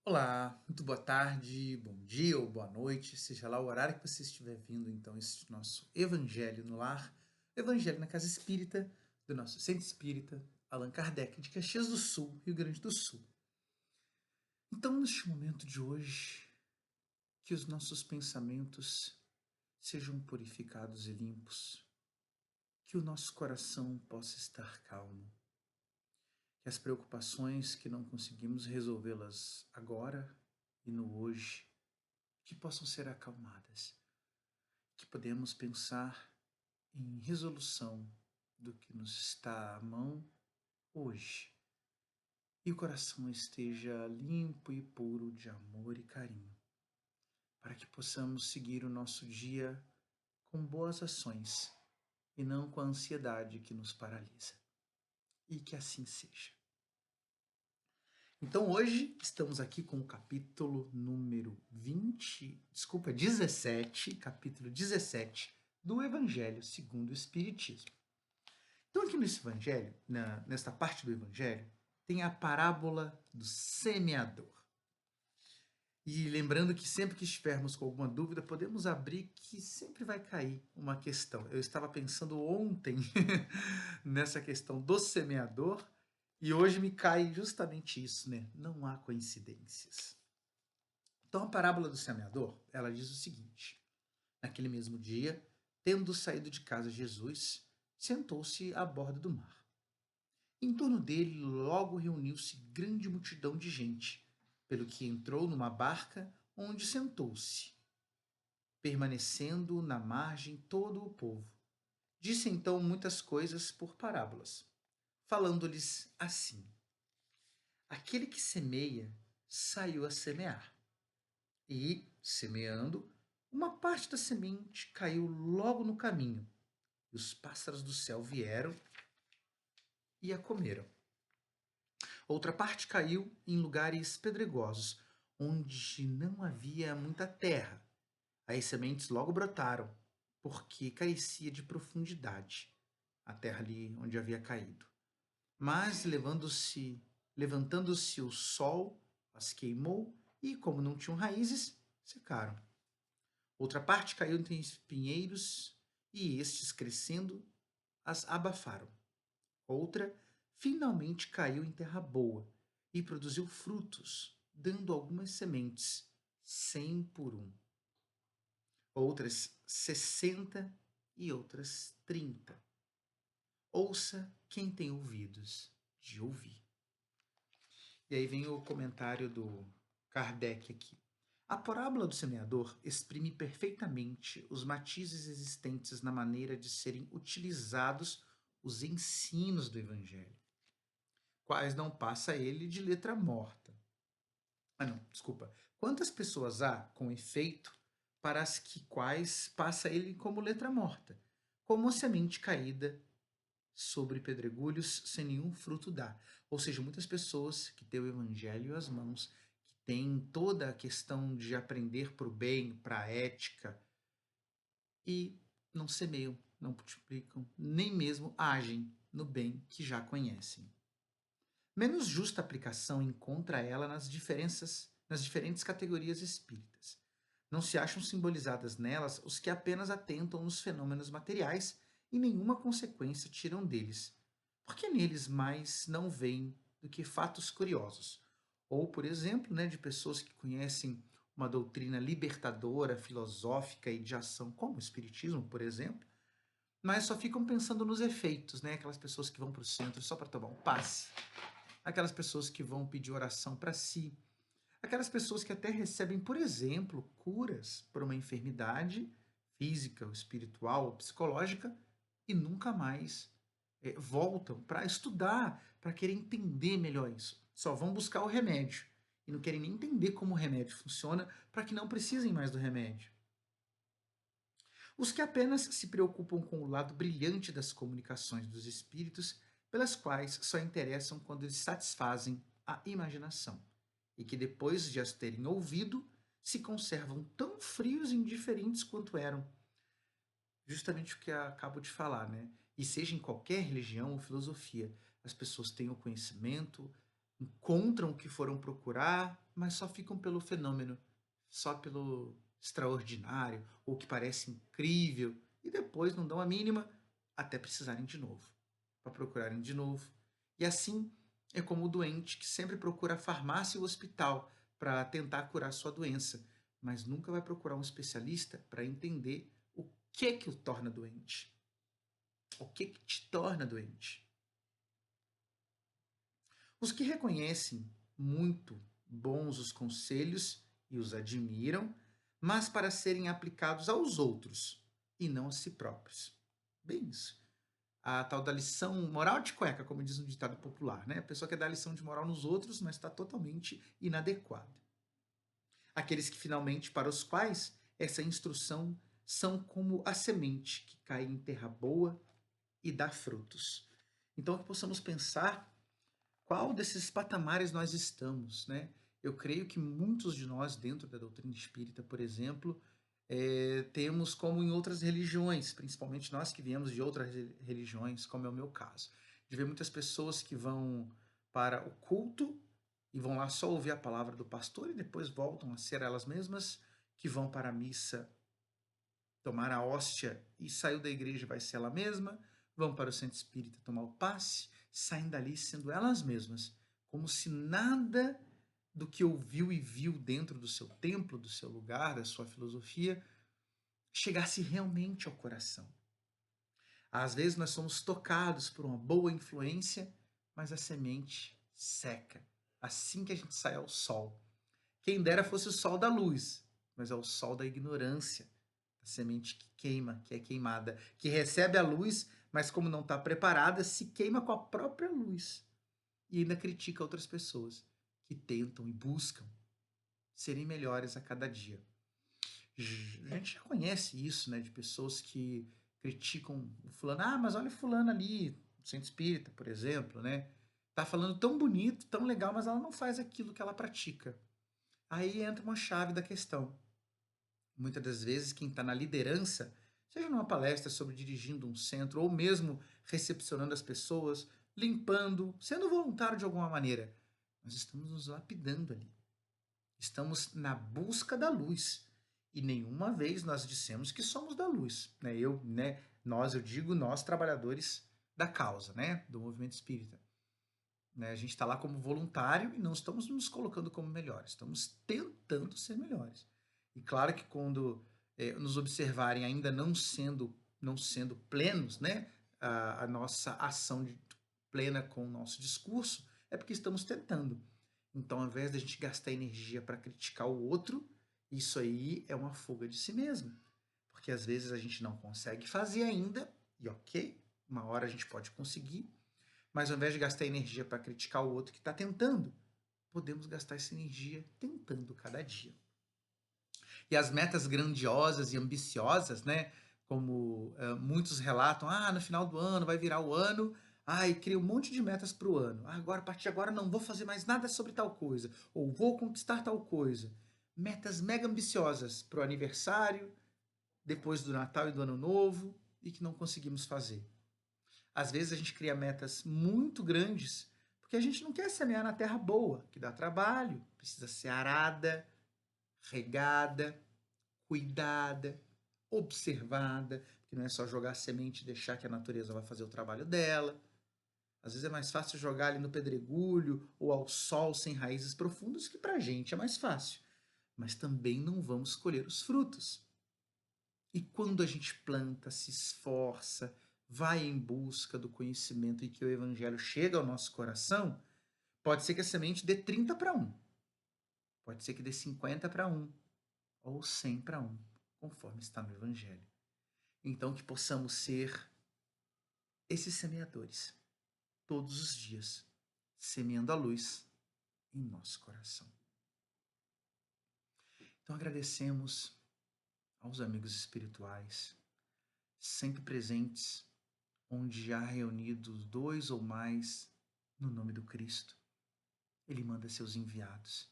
Olá, muito boa tarde, bom dia ou boa noite, seja lá o horário que você estiver vindo, então, esse nosso Evangelho no Lar, Evangelho na Casa Espírita, do nosso Centro Espírita, Allan Kardec, de Caxias do Sul, Rio Grande do Sul. Então, neste momento de hoje, que os nossos pensamentos sejam purificados e limpos, que o nosso coração possa estar calmo, que as preocupações que não conseguimos resolvê-las agora e no hoje, que possam ser acalmadas, que podemos pensar em resolução do que nos está à mão hoje e o coração esteja limpo e puro de amor e carinho, para que possamos seguir o nosso dia com boas ações e não com a ansiedade que nos paralisa. E que assim seja. Então hoje estamos aqui com o capítulo número 17, capítulo 17 do Evangelho segundo o Espiritismo. Então aqui nesse Evangelho, nesta parte do Evangelho, tem a parábola do semeador. E lembrando que sempre que estivermos com alguma dúvida, podemos abrir que sempre vai cair uma questão. Eu estava pensando ontem nessa questão do semeador e hoje me cai justamente isso, né? Não há coincidências. Então a parábola do semeador, ela diz o seguinte: naquele mesmo dia, tendo saído de casa Jesus, sentou-se à borda do mar. Em torno dele logo reuniu-se grande multidão de gente, pelo que entrou numa barca, onde sentou-se, permanecendo na margem todo o povo. Disse então muitas coisas por parábolas, falando-lhes assim: aquele que semeia saiu a semear, e, semeando, uma parte da semente caiu logo no caminho, e os pássaros do céu vieram e a comeram. Outra parte caiu em lugares pedregosos, onde não havia muita terra. As sementes logo brotaram, porque carecia de profundidade, a terra ali onde havia caído. Mas levantando-se o sol, as queimou e, como não tinham raízes, secaram. Outra parte caiu entre espinheiros e estes, crescendo, as abafaram. Outra finalmente caiu em terra boa e produziu frutos, dando algumas sementes, 100 por um. Outras 60 e outras 30. Ouça quem tem ouvidos de ouvir. E aí vem o comentário do Kardec aqui. A parábola do semeador exprime perfeitamente os matizes existentes na maneira de serem utilizados os ensinos do Evangelho, quais não passa ele de letra morta. Ah, não, desculpa. Quantas pessoas há, com efeito, para as quais passa ele como letra morta, como a semente caída sobre pedregulhos sem nenhum fruto dá. Ou seja, muitas pessoas que têm o evangelho às mãos, que têm toda a questão de aprender para o bem, para a ética, e não semeiam, não multiplicam, nem mesmo agem no bem que já conhecem. Menos justa aplicação encontra ela nas diferentes categorias espíritas. Não se acham simbolizadas nelas os que apenas atentam nos fenômenos materiais e nenhuma consequência tiram deles, porque neles mais não veem do que fatos curiosos. Ou, por exemplo, de pessoas que conhecem uma doutrina libertadora, filosófica e de ação, como o Espiritismo, por exemplo, mas só ficam pensando nos efeitos, aquelas pessoas que vão para o centro só para tomar um passe, aquelas pessoas que vão pedir oração para si, aquelas pessoas que até recebem, por exemplo, curas por uma enfermidade física, ou espiritual, ou psicológica e nunca mais voltam para estudar, para querer entender melhor isso. Só vão buscar o remédio e não querem nem entender como o remédio funciona para que não precisem mais do remédio. Os que apenas se preocupam com o lado brilhante das comunicações dos espíritos, pelas quais só interessam quando eles satisfazem a imaginação, e que depois de as terem ouvido, se conservam tão frios e indiferentes quanto eram. Justamente o que eu acabo de falar, né? E seja em qualquer religião ou filosofia, as pessoas têm o conhecimento, encontram o que foram procurar, mas só ficam pelo fenômeno, só pelo extraordinário, ou que parece incrível, e depois não dão a mínima até precisarem de novo, para procurarem de novo. E assim é como o doente que sempre procura a farmácia e o hospital para tentar curar sua doença, mas nunca vai procurar um especialista para entender o que o torna doente. O que te torna doente? Os que reconhecem muito bons os conselhos e os admiram, mas para serem aplicados aos outros e não a si próprios. Bem isso. A tal da lição moral de cueca, como diz um ditado popular, né? A pessoa quer dar lição de moral nos outros, mas está totalmente inadequada. Aqueles que finalmente, para os quais essa instrução são como a semente que cai em terra boa e dá frutos. Então, que possamos pensar qual desses patamares nós estamos, né? Eu creio que muitos de nós, dentro da doutrina espírita, por exemplo, temos como em outras religiões, principalmente nós que viemos de outras religiões, como é o meu caso, de ver muitas pessoas que vão para o culto e vão lá só ouvir a palavra do pastor e depois voltam a ser elas mesmas, que vão para a missa tomar a hóstia e saiu da igreja vai ser ela mesma, vão para o centro espírita tomar o passe, saem dali sendo elas mesmas, como se nada do que ouviu e viu dentro do seu templo, do seu lugar, da sua filosofia, chegasse realmente ao coração. Às vezes nós somos tocados por uma boa influência, mas a semente seca, assim que a gente sai ao sol. Quem dera fosse o sol da luz, mas é o sol da ignorância, a semente que queima, que é queimada, que recebe a luz, mas como não está preparada, se queima com a própria luz. E ainda critica outras pessoas que tentam e buscam serem melhores a cada dia. A gente já conhece isso, né, de pessoas que criticam o fulano. Ah, mas olha o fulano ali, no centro espírita, por exemplo, né? Tá falando tão bonito, tão legal, mas ela não faz aquilo que ela pratica. Aí entra uma chave da questão. Muitas das vezes, quem está na liderança, seja numa palestra sobre dirigindo um centro, ou mesmo recepcionando as pessoas, limpando, sendo voluntário de alguma maneira, nós estamos nos lapidando ali. Estamos na busca da luz. E nenhuma vez nós dissemos que somos da luz. Né? Eu digo nós, trabalhadores da causa, né? Do movimento espírita. Né? A gente está lá como voluntário e não estamos nos colocando como melhores, estamos tentando ser melhores. E claro que quando nos observarem ainda não sendo plenos, né, a nossa ação plena com o nosso discurso, é porque estamos tentando. Então, ao invés de a gente gastar energia para criticar o outro, isso aí é uma fuga de si mesmo. Porque às vezes a gente não consegue fazer ainda, e ok, uma hora a gente pode conseguir, mas ao invés de gastar energia para criticar o outro que está tentando, podemos gastar essa energia tentando cada dia. E as metas grandiosas e ambiciosas, né? Como muitos relatam, no final do ano vai virar o ano, e cria um monte de metas para o ano. Agora, a partir de agora, não vou fazer mais nada sobre tal coisa, ou vou conquistar tal coisa. Metas mega ambiciosas para o aniversário, depois do Natal e do Ano Novo, e que não conseguimos fazer. Às vezes a gente cria metas muito grandes porque a gente não quer semear na terra boa, que dá trabalho, precisa ser arada, regada, cuidada, observada, que não é só jogar semente e deixar que a natureza vai fazer o trabalho dela. Às vezes é mais fácil jogar ali no pedregulho ou ao sol sem raízes profundas, que para a gente é mais fácil. Mas também não vamos colher os frutos. E quando a gente planta, se esforça, vai em busca do conhecimento e que o evangelho chega ao nosso coração, pode ser que a semente dê 30 para 1. Pode ser que dê 50 para 1 ou 100 para 1, conforme está no evangelho. Então que possamos ser esses semeadores todos os dias, semeando a luz em nosso coração. Então agradecemos aos amigos espirituais, sempre presentes onde há reunidos 2 ou mais no nome do Cristo. Ele manda seus enviados.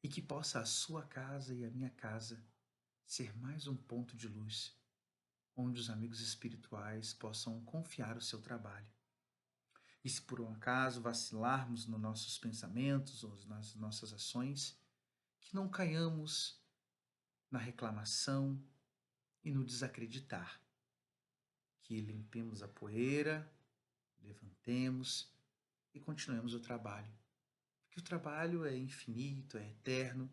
E que possa a sua casa e a minha casa ser mais um ponto de luz, onde os amigos espirituais possam confiar o seu trabalho. E se por um acaso vacilarmos nos nossos pensamentos ou nas nossas ações, que não caiamos na reclamação e no desacreditar, que limpemos a poeira, levantemos e continuemos o trabalho. Porque o trabalho é infinito, é eterno,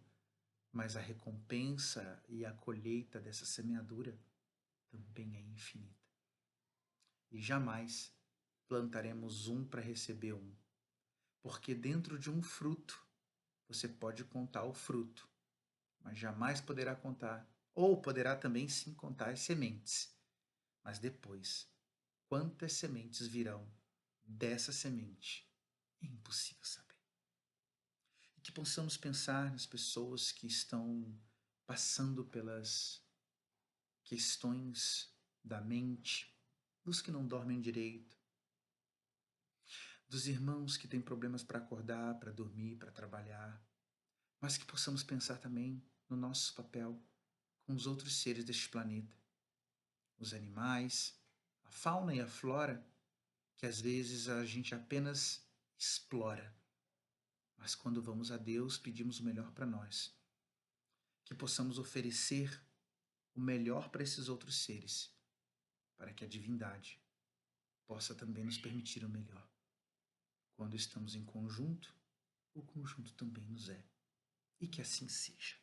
mas a recompensa e a colheita dessa semeadura também é infinita. E jamais plantaremos um para receber um, porque dentro de um fruto você pode contar o fruto, mas jamais poderá contar, ou poderá também sim contar as sementes. Mas depois, quantas sementes virão dessa semente? É impossível saber. E que possamos pensar nas pessoas que estão passando pelas questões da mente, dos que não dormem direito, dos irmãos que têm problemas para acordar, para dormir, para trabalhar, mas que possamos pensar também no nosso papel com os outros seres deste planeta, os animais, a fauna e a flora, que às vezes a gente apenas explora, mas quando vamos a Deus pedimos o melhor para nós, que possamos oferecer o melhor para esses outros seres, para que a divindade possa também nos permitir o melhor. Quando estamos em conjunto, o conjunto também nos é. E que assim seja.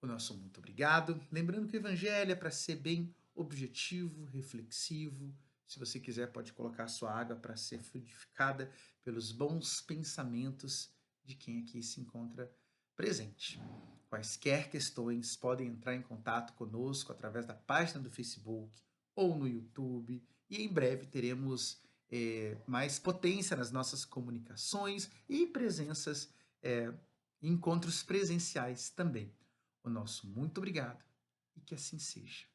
O nosso muito obrigado. Lembrando que o Evangelho é para ser bem objetivo, reflexivo. Se você quiser, pode colocar a sua água para ser fluidificada pelos bons pensamentos de quem aqui se encontra presente. Quaisquer questões podem entrar em contato conosco através da página do Facebook ou no YouTube. E em breve teremos mais potência nas nossas comunicações e presenças, encontros presenciais também. O nosso muito obrigado e que assim seja.